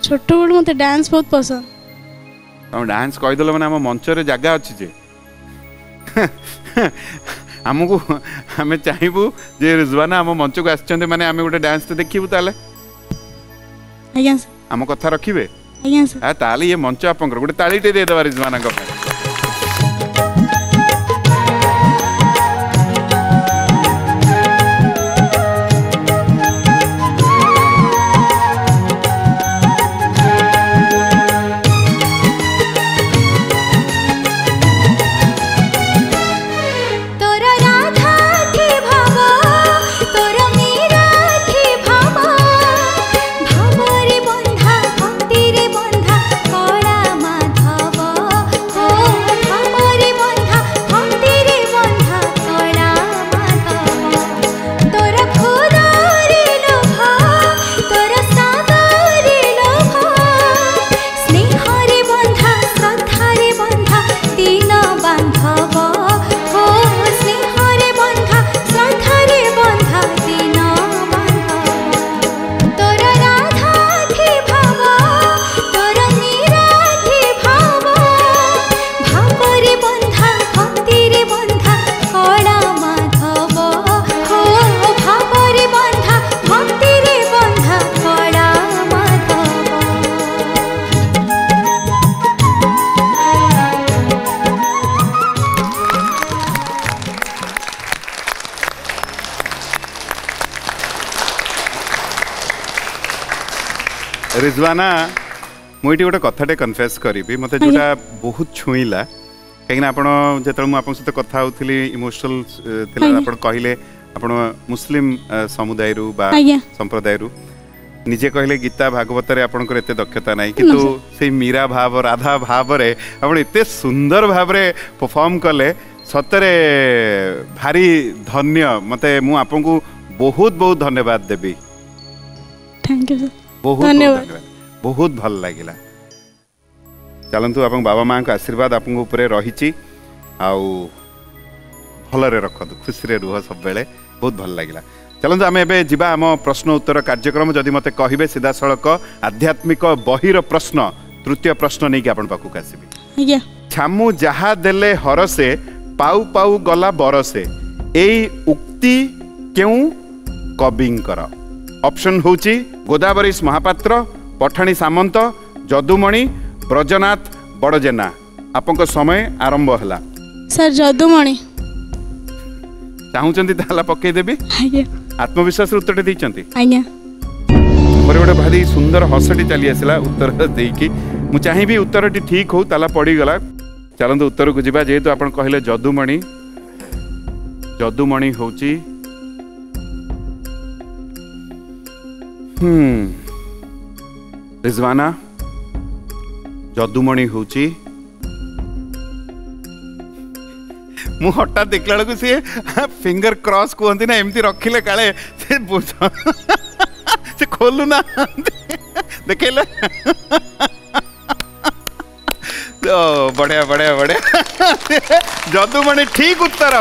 छोट बड़ मते डांस बहुत पसंद। तुम डांस कहीदेल मैंने आम मंच जगह अच्छी जे आमको आम चाहबू जे रिजवाना आम मंच को आसछन्ते माने आम गोटे डांस तो देखिबू ताले आज्ञा सर आम कथा रखिबे आज्ञा सर ताले ये मंच आपंकर गोटे तालीटे दे देबा रिजवाना को रिजवाना मुझे गोटे कथाटे कन्फेस करी मत जोटा बहुत छुईला कहीं आप जो सहित कथा होली इमोशनल आप कहले आप मुस्लिम समुदाय संप्रदाय निजे कहले गीता भागवत आपंकर एत दक्षता ना कि से मीरा भाव राधा भाव आप एत सुंदर भाव परफॉर्म कले सतरे भारी धन्य मत मुझे बहुत बहुत धन्यवाद देवी। थैंक यू सर बहुत धन्यवाद बहुत भल लगिला। चलतु आप बाबा माँ का आशीर्वाद आप रही भलरे रखतु खुशी रुह सब बेले बहुत भल लगिला। चलतु आम एबे जिबा आम प्रश्न उत्तर कार्यक्रम जदि मते कहिबे सीधा सड़क आध्यात्मिक बहिर प्रश्न तृतीय प्रश्न नहीं कि आपण पाखु आसीबी। आज्ञा छामु जहा देले हरसे पाउ पाउ गला बरसे एई उक्ति केउ कविंकर ऑप्शन होची गोदावरीश महापात्र पठाणी सामंत जदुमणि ब्रजनाथ बड़जेना। आपन समय आरंभ हला। सर जदुमणि चाहूचंती ताला पक्के देबी। आज्ञा आत्मविश्वास उत्तर देइचंती। आज्ञा मोर गोटे भारी सुंदर हसटी चली आसला उत्तर देकी मु चाहिबी उत्तरटी ठीक हो ताला पड़ी गला। चलंतु उत्तर को जिबा जेहेतु आपण कहले जदुमणि जदुमणि होची रिजवाना जदुमणि होची मु हठात देखला बेलू सी फिंगर क्रॉस कहती ना एमती रखिले काले से खोलू ना देखले बढ़िया बढ़िया बढ़िया जदुमणि ठीक उत्तर।